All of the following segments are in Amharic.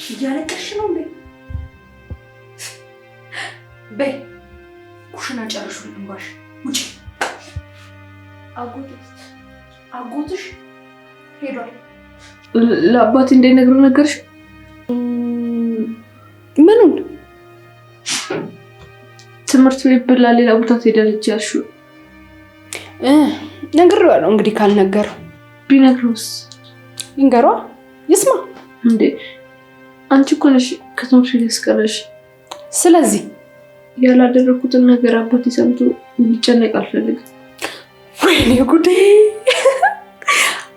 እያለቀሽ ነው እንዴ? በይ ኩሽና ጨርሹ እንባሽ ውጪ። አጎትሽ ሄዷል። ለአባቴ እንዳይነግረው ነገርሽ? ምኑን? ትምህርት ቤት ብላ ሌላ ቦታ ትሄዳለች ያልሽው? ነግሬዋለሁ። እንግዲህ ካልነገረው ቢነግረውስ? ይንገሯ፣ ይስማ። እንዴ አንቺ እኮ ነሽ ከትምህርት ቤት ያስቀረሽ። ስለዚህ ያላደረኩትን ነገር አባቴ ሰምቶ እንዲጨነቅ አልፈልግም። ወይኔ ጉዴ!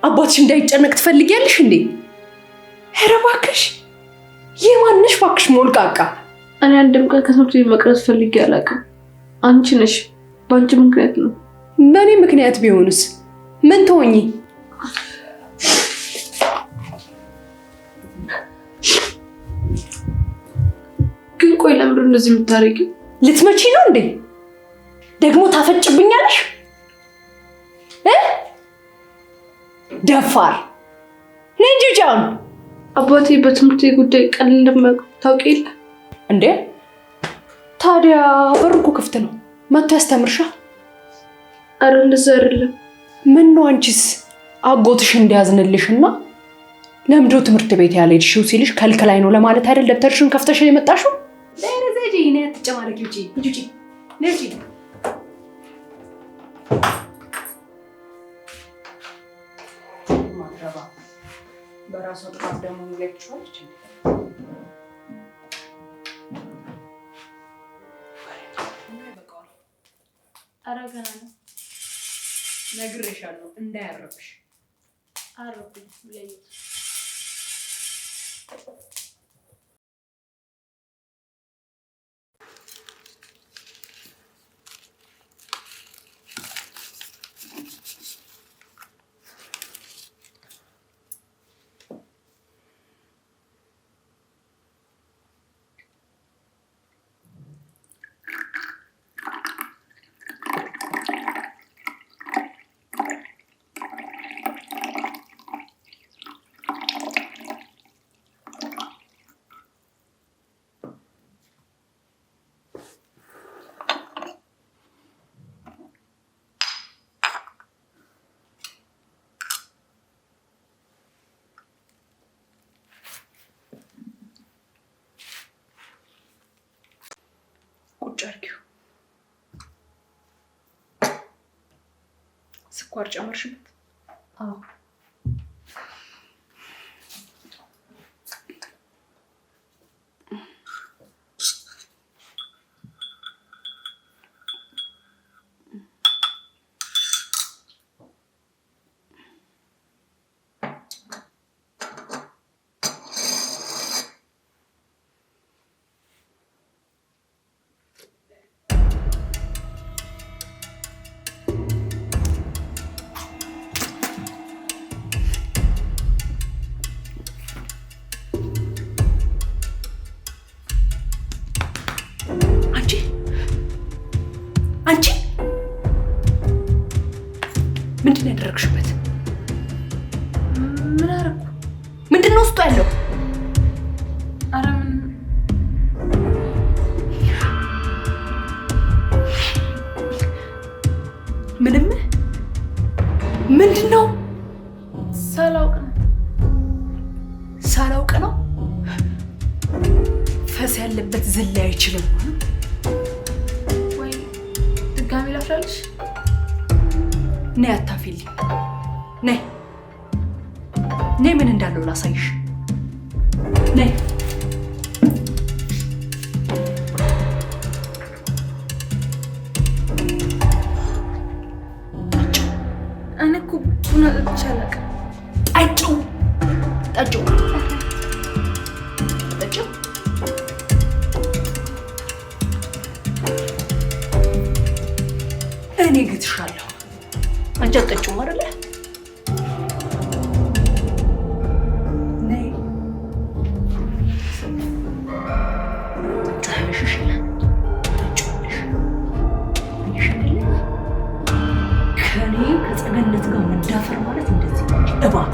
አባትሽ እንዳይጨነቅ ትፈልጊያለሽ እንዴ? ኧረ እባክሽ የማንሽ እባክሽ ሞልቃቃ። እኔ አንድም ቀን ከትምህርት ቤት መቅረት ፈልጌ አላውቅም። አንቺ ነሽ፣ በአንቺ ምክንያት ነው። በእኔ ምክንያት ቢሆንስ ምን ትሆኚ? ግን ቆይ ለምንድን ነው እንደዚህ የምታደርጊው? ልትመቺ ነው እንዴ? ደግሞ ታፈጭብኛለሽ? ደፋር ነይ እንጂ ጃን። አባቴ በትምህርት ጉዳይ ቀን እንደማያውቅ ታውቂ የለ እንዴ? ታዲያ በሩ እኮ ክፍት ነው፣ መጥቶ ያስተምርሻል። ኧረ እንደዛ አይደለም። ምን ነው አንቺስ አጎትሽ እንዲያዝንልሽና ለምንድነው ትምህርት ቤት ያልሄድሽው ሲልሽ ከልክላይ ነው ለማለት አይደል ደብተርሽን ከፍተሽ የመጣሽው? ለረዘጂ እኔ አትጨማለቂ። ውጪ ነጂ። ማድረባ በራሷ ጥፋት ደግሞ ይለችዋለች። ኧረ ገና ነው። ነግሬሻለሁ እንዳያረብሽ። አረብኝ ለይት ቁጭ ስኳር ጨመርሽበት? አዎ። አንቺ ምንድን ነው ያደረግሽበት? ምን አደረኩ? ምንድን ነው ውስጡ ያለው? ኧረ ምንም። ምንድን ነው? ሳላውቅ ነው። ፈስ ያለበት ዝላይ አይችልም። ድጋሚ ላፍላለሽ? ነይ አታፊልኝ። ነይ ምን እንዳለው ላሳይሽ። ነይ እኔ እኮ ቡና ጠጥቼ አላውቅም። ጠጪው እኔ ግትሻለሁ። አንቺ አትጠጪውም አይደለ? ነይ ከኔ ከጸገነት ጋር መዳፈር ማለት እንደዚህ እባብ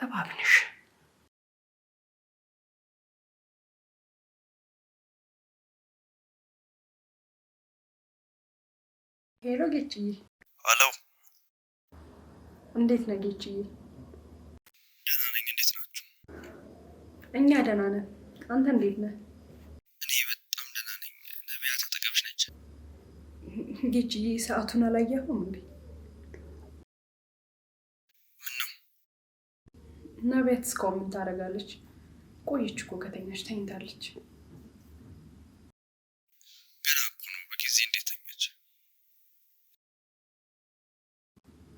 እባብ ነሽ። ሄሎ ጌችዬ። አሎ እንዴት ነህ ጌችዬ? ደህና ነኝ። እንዴት ናችሁ? እኛ ደህና ነን። አንተ እንዴት ነህ? እኔ በጣም ደህና ነኝ። ነቢያት አጠገብሽ ነች? ጌችዬ ሰዓቱን አላየኸውም እንዴ? ምን ነው? ነቢያት እስካሁን ምን ታደርጋለች? ቆየች እኮ ከተኛች፣ ተኝታለች። ገና እኮ ነው። በጊዜ እንዴት ተኛች?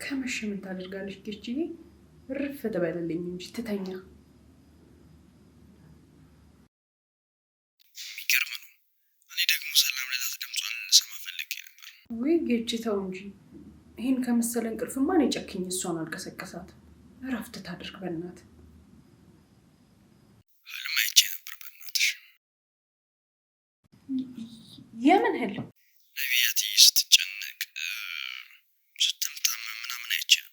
ከመሸ ምን ታደርጋለች ጌችዬ? እርፍ ትበልልኝ እንጂ ትተኛ። የሚገርም ነው። እኔ ደግሞ ሰላም ልላት ድምጿን ልሰማ ፈልጌ ነበር። ውይ ጌች ተው እንጂ። ይህን ከመሰለ እንቅልፍማ እኔ ጨክኝ እሷን አልቀሰቀሳት። እረፍት ታድርግ በእናት። ህልም አይቼ ነበር። በእናትሽ የምን ህልም? ነቢያት ስትጨነቅ ስትምታመም ምናምን አይቼ ነበር።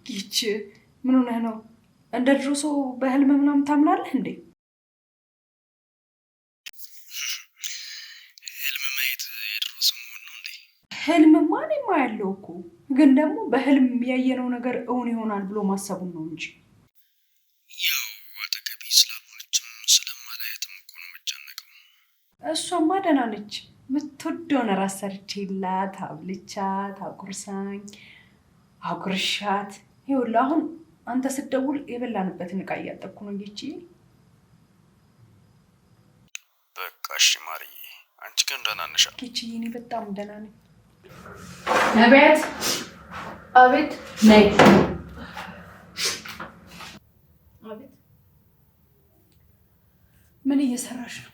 ይች ምን ሆነህ ነው? እንደ ድሮ ሰው በህልም ምናምን ታምናለህ እንዴ? ህልም ማየት የድሮ ሰው መሆን ነው እንዴ? ህልምማ እኔማ ያለው እኮ፣ ግን ደግሞ በህልም ያየነው ነገር እውን ይሆናል ብሎ ማሰቡን ነው እንጂ። ያው አጠገቤ ስላልሆነችም ስለማላያትም እኮ ነው የምጨነቀው። እሷማ ደህና ነች። የምትወደውን እራት ሰርቼላት አብልቻት አጉርሳኝ አጉርሻት። ይኸውልህ አሁን አንተ ስትደውል የበላንበትን ዕቃ እያጠብኩ ነው ጌችዬ። በቃ እሺ ማርዬ፣ አንቺ ግን ደህና ነሽ? ጌችዬ እኔ በጣም ደህና ነኝ። ነቢያት። አቤት። ነይ። አቤት። ምን እየሰራሽ ነው?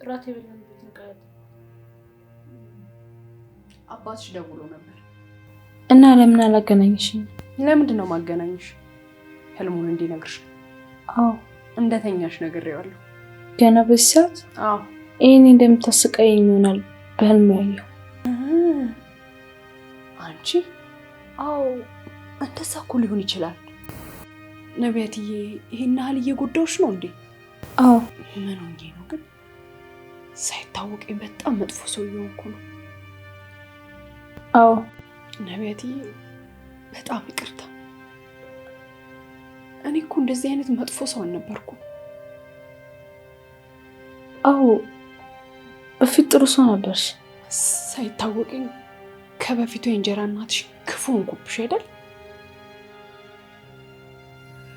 እራት የበላንበትን ዕቃ አባትሽ ደውሎ ነበር። እና ለምን አላገናኝሽኝ? ለምንድን ነው ማገናኝሽ? ህልሙን እንዲነግርሽ። አዎ እንደተኛሽ ነግሬዋለሁ። ገና በዚህ ሰዓት? አዎ ይሄኔ እንደምታስቀይኝ ይሆናል በህልም ያየው። አንቺ? አዎ እንደዛ እኮ ሊሆን ይችላል። ነቢያትዬ ይሄን ያህል እየጎዳሁሽ ነው እንዴ? አዎ። ምን ሆኜ ነው ግን? ሳይታወቀኝ በጣም መጥፎ ሰው እየሆንኩ ነው። አዎ ነቢያትዬ በጣም ይቅርታ። እኔ እኮ እንደዚህ አይነት መጥፎ ሰው አልነበርኩም። አዎ በፊት ጥሩ ሰው ነበርሽ። ሳይታወቀኝ ከበፊቱ የእንጀራ እናትሽ ክፉ ሆንኩብሽ አይደል?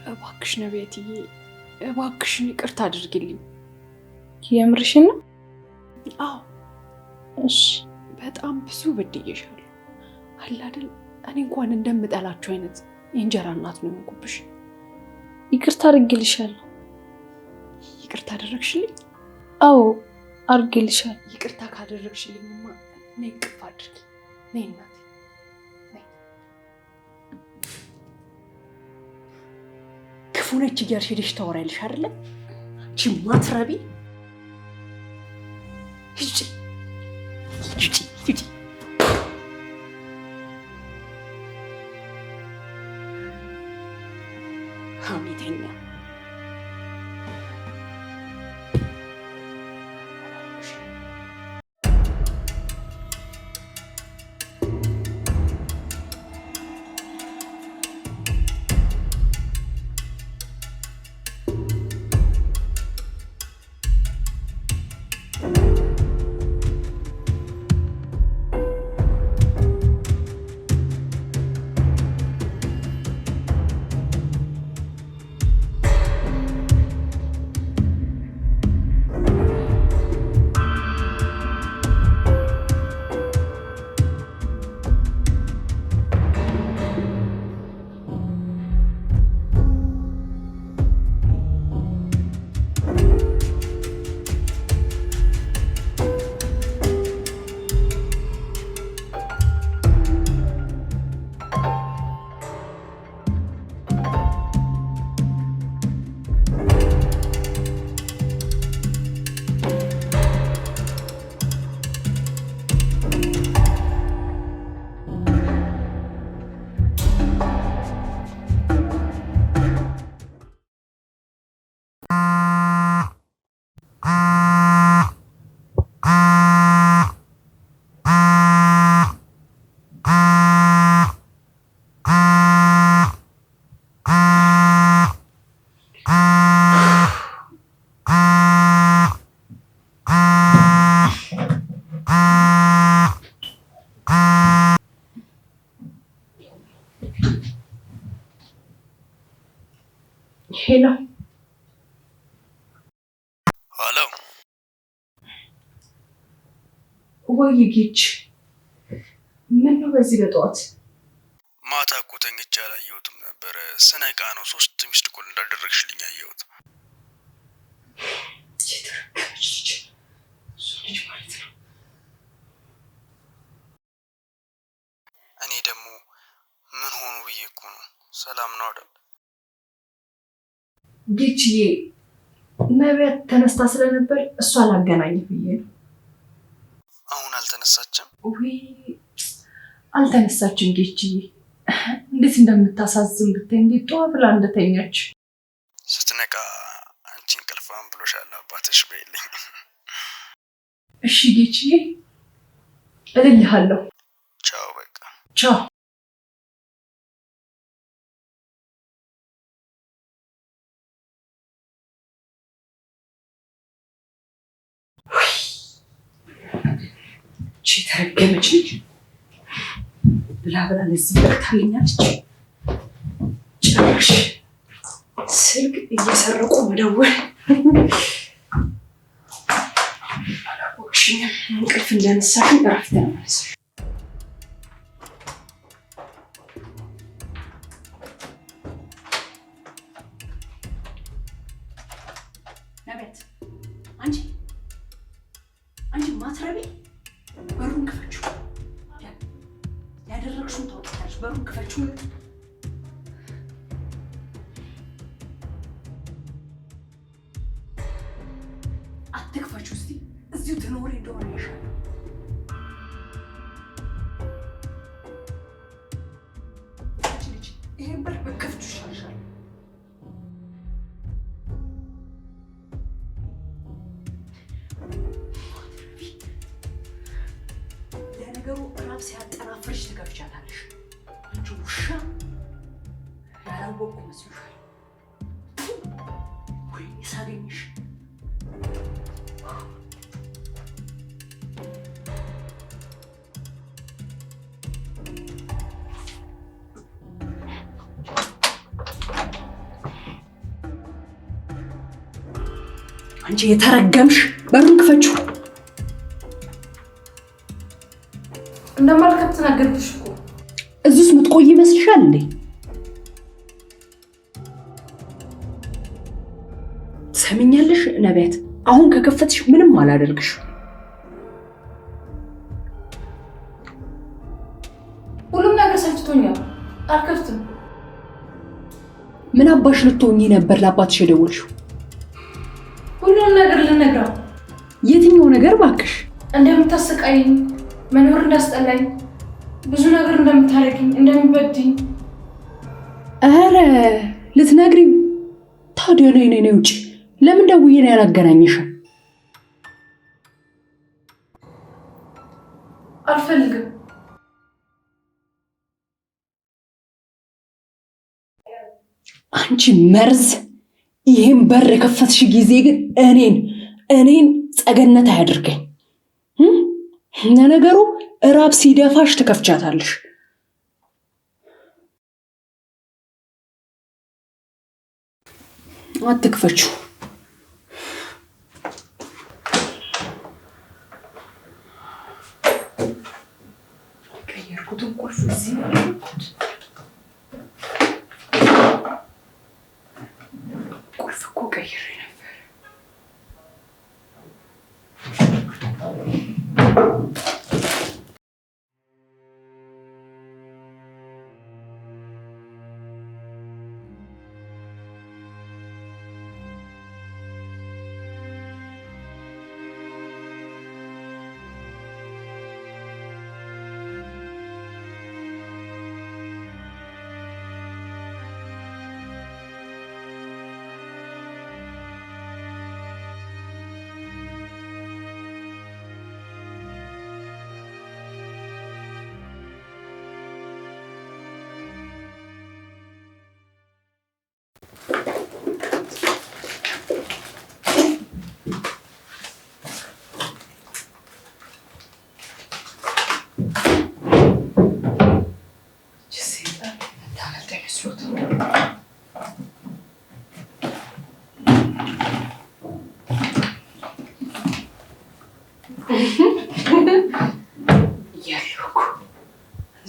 እባክሽ ነቢያትዬ እባክሽን ይቅርታ አድርጊልኝ። የምርሽን ነው? አዎ እሺ። በጣም ብዙ በድዬሻለሁ። አለ አይደል እኔ እንኳን እንደምጠላቸው አይነት የእንጀራ እናት ነው የሆንኩብሽ። ይቅርታ አድርጌልሻለሁ። ይቅርታ አደረግሽልኝ? አዎ አድርጌልሻለሁ። ይቅርታ ካደረግሽልኝማ ነይ እቅፍ አድርጊ። ነይ እናቴ ነይ። ክፉ ነች እያልሽ ሄደሽ ታወሪያለሽ አይደለ? አንቺ ማትረቢ። ሂጂ ሂጂ ሂጂ። ሀሜተኛ ሄሎ ሄሎ ወይ ጌች ምን ነው በዚህ በጠዋት? ማታ እኮ ተኝቼ አላየሁትም ነበር። ስነቃ ነው 3 ሚስት ኮል እንዳደረግሽልኝ አየሁት። እኔ ደግሞ ምን ሆኑ ብዬ እኮ ነው። ሰላም ነው አይደል? ጌችዬ ነቢያት ተነስታ ስለነበር እሷ ላገናኝ ብዬ ነው። አሁን አልተነሳችም? ወይ አልተነሳችም ጌችዬ። እንዴት እንደምታሳዝን ብታይ፣ እንዴት ጧ ብላ እንደተኛች። ስትነቃ አንቺ እንቅልፋም ብሎሻል አባትሽ በይልኝ። እሺ ጌችዬ እልልሃለሁ። ቻው በቃ ቻው። እቺ ተረገመች ልጅ ብላ ለዚህ በቅታለኛለች። ጭራሽ ስልክ እየሰረቁ መደወል። አላወቅሽኝም። እንቅልፍ እንደነሳሽኝ እረፍት ተመለስሽ። ነቢያት አንቺ ማትረቢ በሩን ክፈችው። ያደረግሽውን ታውቂያለሽ። በሩን ክፈችው። አትክፈችው። እስቲ እዚሁ ትኖሪ እንደሆነ ይሻል። አንቺ ልጅ ይሄን በር በከፍችው ይሻልሻል። ለነገሩ ራብ ሲያጠናፍርሽ ትከፍቻታለሽ። አንቺ ውሻ ያላወቅኩ መስሎሻል? ወይኔ ሳገኝሽ። አንቺ የተረገምሽ በሩን ክፈችው። እንደማልከፍት ተናገርኩሽ እኮ። እዚህ ውስጥ የምትቆይ ይመስልሻል እንዴ? ትሰሚኛለሽ ነቢያት፣ አሁን ከከፈትሽ ምንም አላደርግሽ። ሁሉም ነገር ሰልችቶኛል። አልከፍትም። ምን አባሽ ልትሆኚ ነበር ለአባትሽ የደወልሽው? ሁሉም ነገር ልነግረው። የትኛው ነገር ባክሽ? እንደምታሰቃይኝ፣ መኖር እንዳስጠላኝ፣ ብዙ ነገር እንደምታረጊኝ፣ እንደምበድኝ። አረ ልትነግሪው? ታዲያ ነይ ውጪ። ለምን ደውዬ ነው ያላገናኝሽም? አልፈልግም። አንቺ መርዝ! ይሄን በር የከፈትሽ ጊዜ ግን እኔን ጸገነት አያድርገኝ። ለነገሩ እራብ ሲደፋሽ ትከፍቻታለሽ። አትክፈችው። ቀየርኩትን ቁልፍ እዚህ ነው ያደረኩት። ቁልፍ እኮ ቀይሬ ነበር።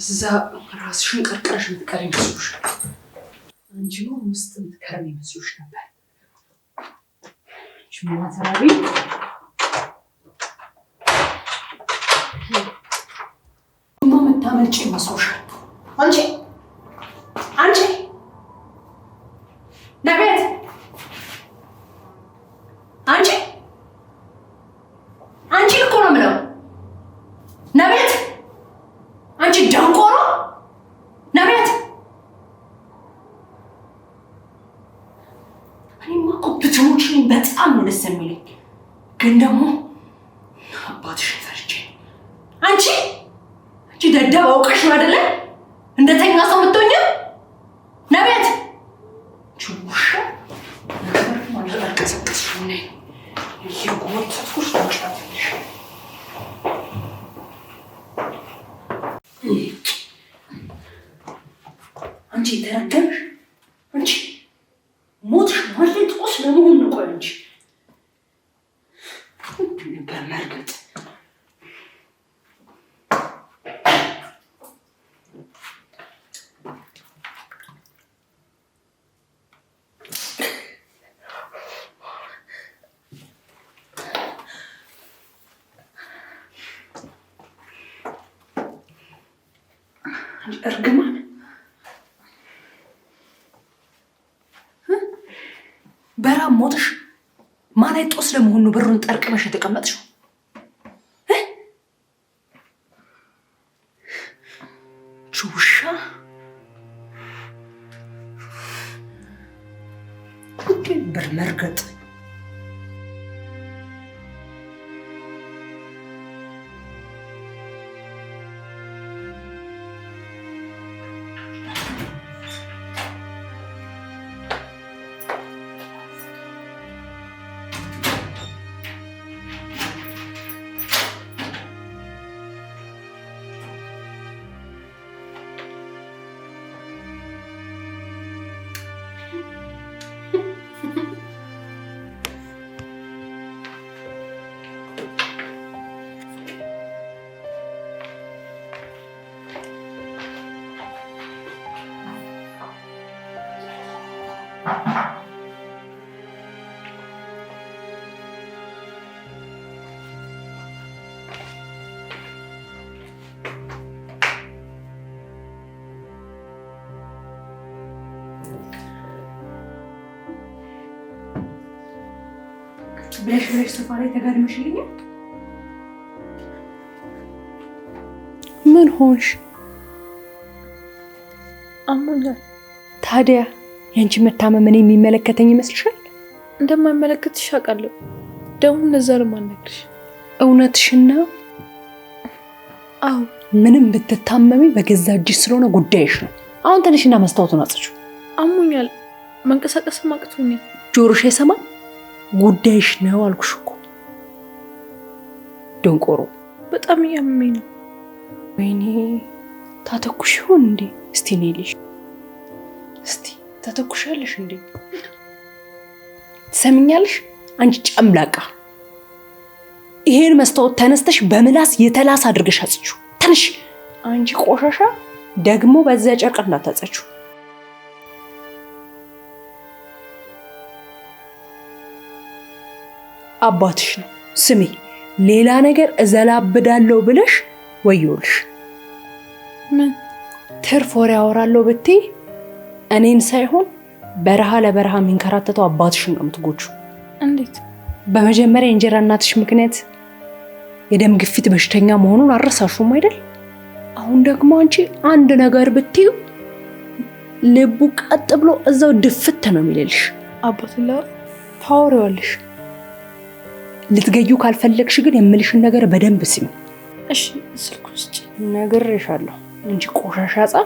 እዛ ራስሽን ቀርቀረሽ የምትቀሪ መስሎሻል። አንቺ ነው ውስጥ የምትከርም መስሎሽ ነበር። ማተራቢ መታመልጭ መስሎሻል። አንቺ ነቤት አንቺ እኮ ነው የምለው ነቤት አንቺ ደንቆሮ ነቤት። እኔማ እኮ ብትሞች በጣም ነው ደስ የሚለኝ፣ ግን ደግሞ አባትሽን ፈርቼ። አንቺ ደደብ አውቀሽ ነው አይደለ እንደተኛ ሰው የምትሆኚው ነቤት። ቹሽ ነገር ማለት አልቀሰቀስሽ ነኝ ይጎት ተኩሽ ታውቃለሽ። አንቺ ተረገምሽ። አንቺ ሞትሽ ማለት ጦስ ለመሆን ነው። ቆይ እንጂ በመርገጥ እርግማን በራም ሞትሽ ማለት ጦስ ለመሆኑ ብሩን ጠርቅመሽ የተቀመጥሽው ቹሻ በር መርገጥ ብለሽ ሶፋ ላይ ተጋድመሽልኛል። ምን ሆንሽ? አሞኛል። ታዲያ ያንቺ መታመም እኔ የሚመለከተኝ ይመስልሻል? እንደማይመለከትሽ አውቃለሁ። ደግሞ እንደዛ ነው የማልነግርሽ። እውነትሽን ነው? አዎ። ምንም ብትታመሚ በገዛ እጅሽ ስለሆነ ጉዳይሽ ነው። አሁን ተነሽና መስታወቱን አጽጂው። አሞኛል። መንቀሳቀስም አቅቶኛል። ጆሮሽ አይሰማም? ጉዳይሽ ነው አልኩሽ እኮ ደንቆሮ። በጣም እያመመኝ ነው። ወይኔ ታተኩሽ ይሆን እንዴ? እስቲ ነይልሽ። እስቲ ታተኩሻለሽ እንዴ? ትሰሚኛለሽ? አንቺ ጨምላቃ፣ ይሄን መስታወት ተነስተሽ በምላስ የተላስ አድርገሽ አጽጂው። ተነሽ አንቺ ቆሻሻ። ደግሞ በዛ ጨርቅ እንዳታጸጂው። አባትሽ ነው። ስሚ፣ ሌላ ነገር እዘላብዳለሁ ብለሽ ወዮልሽ። ምን ትርፍ ወሬ አወራለሁ ብትይ እኔን ሳይሆን በረሃ ለበረሃ የሚንከራተተው አባትሽን ነው የምትጎጂው። እንዴት? በመጀመሪያ የእንጀራ እናትሽ ምክንያት የደም ግፊት በሽተኛ መሆኑን አረሳሹም አይደል? አሁን ደግሞ አንቺ አንድ ነገር ብትዩ ልቡ ቀጥ ብሎ እዛው ድፍት ነው የሚልልሽ። አባትላ ታወሪዋለሽ። ልትገዩ ካልፈለግሽ ግን የምልሽን ነገር በደንብ ስሚ። እሺ፣ ስልኩ ውስጥ ነግሬሻለሁ እንጂ ቆሻሻ ጻ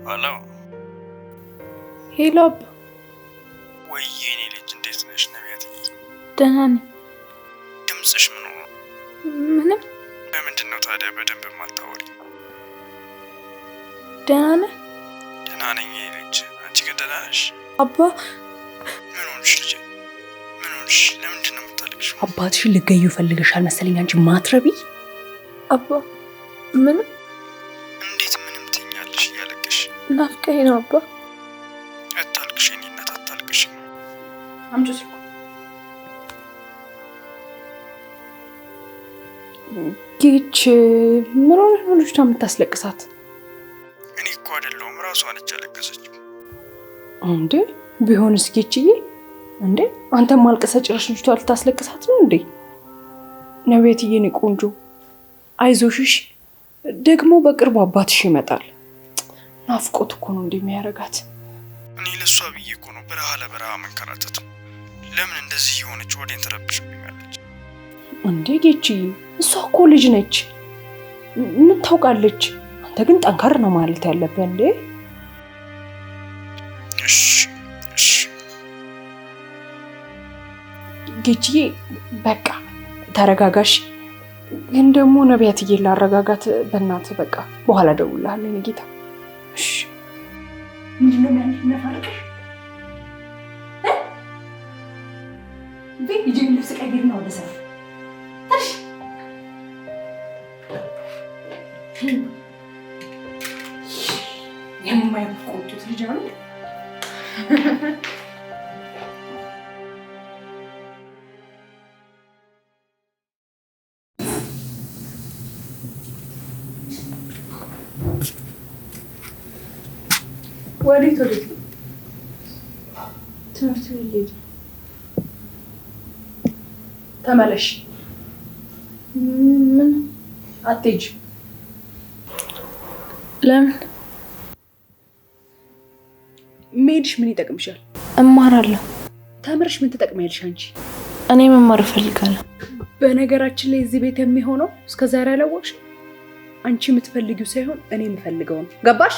ሄሎ ሄሎ። አባ ወይዬ እኔ ልጅ እንዴት ነሽ? ነቢያት ደህና ነኝ። ድምፅሽ ምን ሆነ? ምንም። በምንድን ነው ታዲያ በደንብ የማታወሪ? ደህና ነህ? ደህና ነኝ እኔ ልጅ። አንቺ ግን ደህና ነሽ? አባ ምን ሆንሽ ልጄ? ምን ሆንሽ? ለምንድን ነው የምታለቅሽው? አባትሽን ልትገዩ ፈልገሻል መሰለኝ አንቺ ማትረቢ። አባ ምንም? እንዴት ምንም ትኛለሽ እያለቅሽ? ናፍቀኝ ነው አባ። አታልቅሽ የኔ እናት አታልቅሽ። አምጪው ስልኩ። ጌች ምን ሆነሽ ነው ልጅቷ የምታስለቅሳት? እኔ እኮ አይደለሁም ራሷ ነች ያለቀሰችው። እንዴ ቢሆንስ ጌችዬ? እንዴ አንተም ማልቀሰ ጭራሽ ልጅቷ ልታስለቅሳት ነው እንዴ? ነቤትዬ እኔ ቆንጆ አይዞሽሽ፣ ደግሞ በቅርቡ አባትሽ ይመጣል። ናፍቆት እኮ ነው እንደሚያረጋት። እኔ ለሷ ብዬ እኮ ነው በረሃ ለበረሃ መንከራተት። ለምን እንደዚህ የሆነች ወዴን ትረብሽብኛለች? እንዴ ጌችዬ እሷ እኮ ልጅ ነች፣ ምን ታውቃለች? አንተ ግን ጠንካራ ነው ማለት ያለብህ እንዴ። እሺ እሺ ጌችዬ በቃ ተረጋጋሽ። ግን ደግሞ ነቢያትዬ ላረጋጋት በእናትህ። በቃ በኋላ እደውልልሃለሁ የኔ ጌታ። እሺ ምንድነው የሚያነፋርቅሽ? ቤት ልጅ ልብስ ቀይርና ወደ ስራ እሺ። የማይቆጡት ልጅ አሉ። ወዴት ወዴት? ትምህርት ቤት ልሄድ። ተመለሽ። ምን? አትሄጂም። ለምን? መሄድሽ ምን ይጠቅምሻል? እማራለሁ። ተምርሽ ምን ትጠቅሚያለሽ አንቺ? እኔ መማር እፈልጋለሁ። በነገራችን ላይ እዚህ ቤት የሚሆነው እስከዛሬ አላወቅሽ። አንቺ የምትፈልጊው ሳይሆን እኔ የምፈልገው ነው። ገባሽ?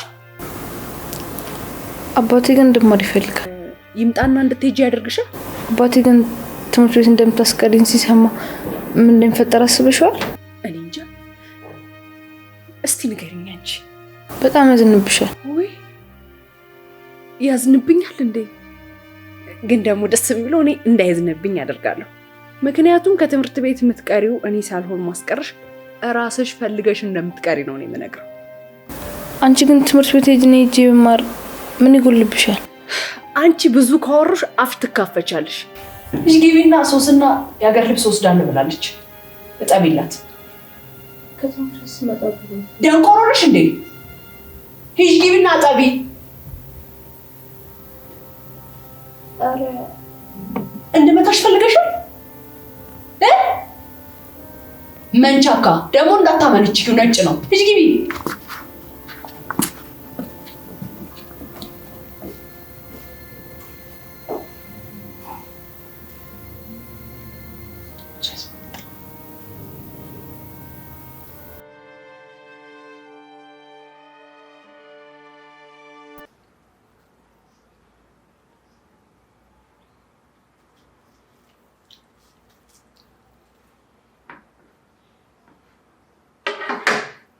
አባቴ ግን እንድማር ይፈልጋል። ይምጣና እንድትሄጂ ያደርግሻል። አባቴ ግን ትምህርት ቤት እንደምታስቀሪኝ ሲሰማ ምን እንደሚፈጠር አስበሽዋል? እኔ እንጃ። እስቲ ንገሪኝ አንቺ። በጣም ያዝንብሻል። ወይ ያዝንብኛል እንዴ? ግን ደግሞ ደስ የሚለው እኔ እንዳይዝንብኝ አደርጋለሁ። ምክንያቱም ከትምህርት ቤት የምትቀሪው እኔ ሳልሆን ማስቀርሽ ራስሽ ፈልገሽ እንደምትቀሪ ነው እኔ የምነግረው። አንቺ ግን ትምህርት ቤት ሄጄ ብማር ምን ይጎልብሻል? አንቺ ብዙ ካወሩሽ አፍ ትካፈቻለሽ። ልጅ ግቢና ሶስና የሀገር ልብስ ወስዳለሁ ብላለች። እጠቢላት። ከትምህርት ቤት ስመጣ ደንቆሮ ነሽ እንዴ? ሂጂ ግቢና እጠቢ። ኧረ እንድመታሽ ፈልገሻል? መንቻካ ደግሞ እንዳታመነችኪው ነጭ ነው። ሂጂ ግቢ።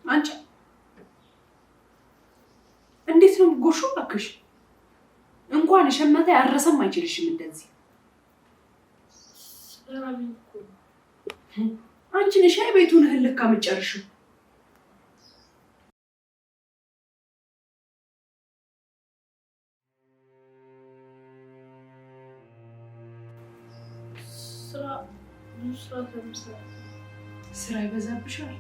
አንቺ እንዴት ነው ጎሹ? እባክሽ እንኳን ሸመታ ያረሰም አይችልሽም እንደዚህ። አንቺ ነሽ ቤቱን ህልካ መጨረሽው። ስራ ይበዛብሻል።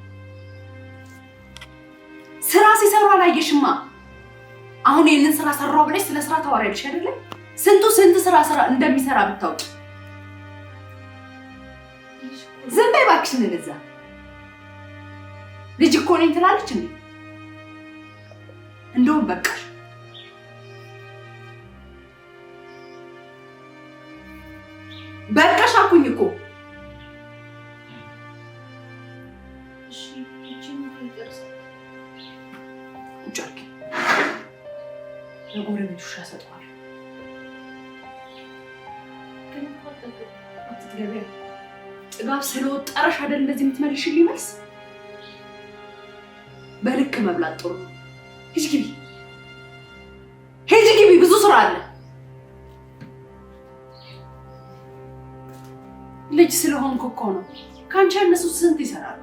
ስራ ሲሰሩ አላየሽማ? አሁን ይሄንን ስራ ሰራው ብለሽ ስለ ስራ ታወሪያለሽ አይደለ? ስንት ስራ እንደሚሰራ ብታውቂ። ዝም በይ እባክሽ። እንደዛ ልጅ እኮ ነኝ ትላለች እንዴ? እንደውም በቃሽ። በቃሽ አልኩኝ እኮ። ለጎረቤት ውሻ ሰጠዋል። አትገቢያ። ጥጋብ ስለወጠረሽ አይደል እንደዚህ የምትመልሽልኝ መልስ? በልክ መብላት ጥሩ ነው። ሂጂ ግቢ፣ ሂጂ ግቢ። ብዙ ስራ አለ። ልጅ ስለሆንኩ እኮ ነው። ከአንቺ ያነሱ ስንት ይሰራሉ።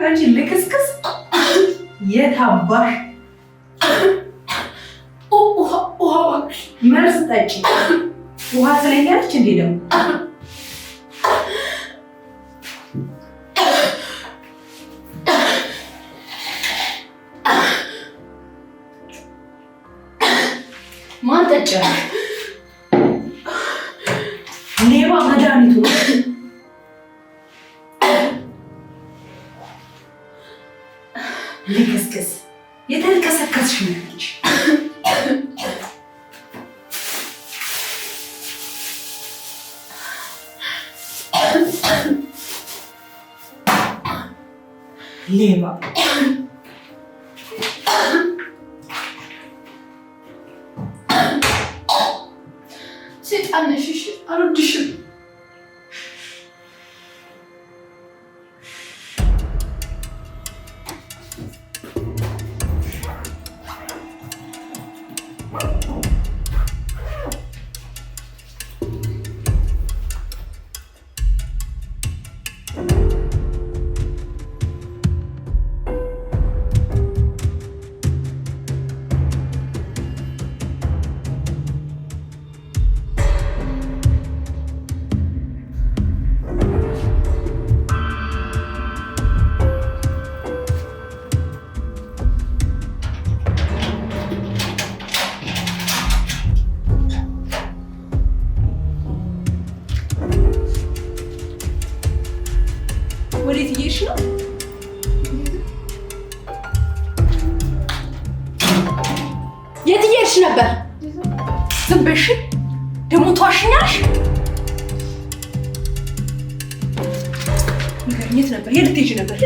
አንቺ ልክስክስ የታባሽ ውሃ መርዝ ጠጪ። ውሃ ስለኛለች እንዴ ደግሞ ማን ጠጪ? ሌባ መድኃኒቱ ልክስክስ የተልከሰከስሽ ነች። ሌባ ሴጣን ነሽ። እሺ አልወድሽም። ወዴት እየሄድሽ ነው? የት እየሄድሽ ነበር? ዝም በሽ ደግሞ ተዋሽኛለሽ። የት ነበር? የት ልትሄጂ ነበር?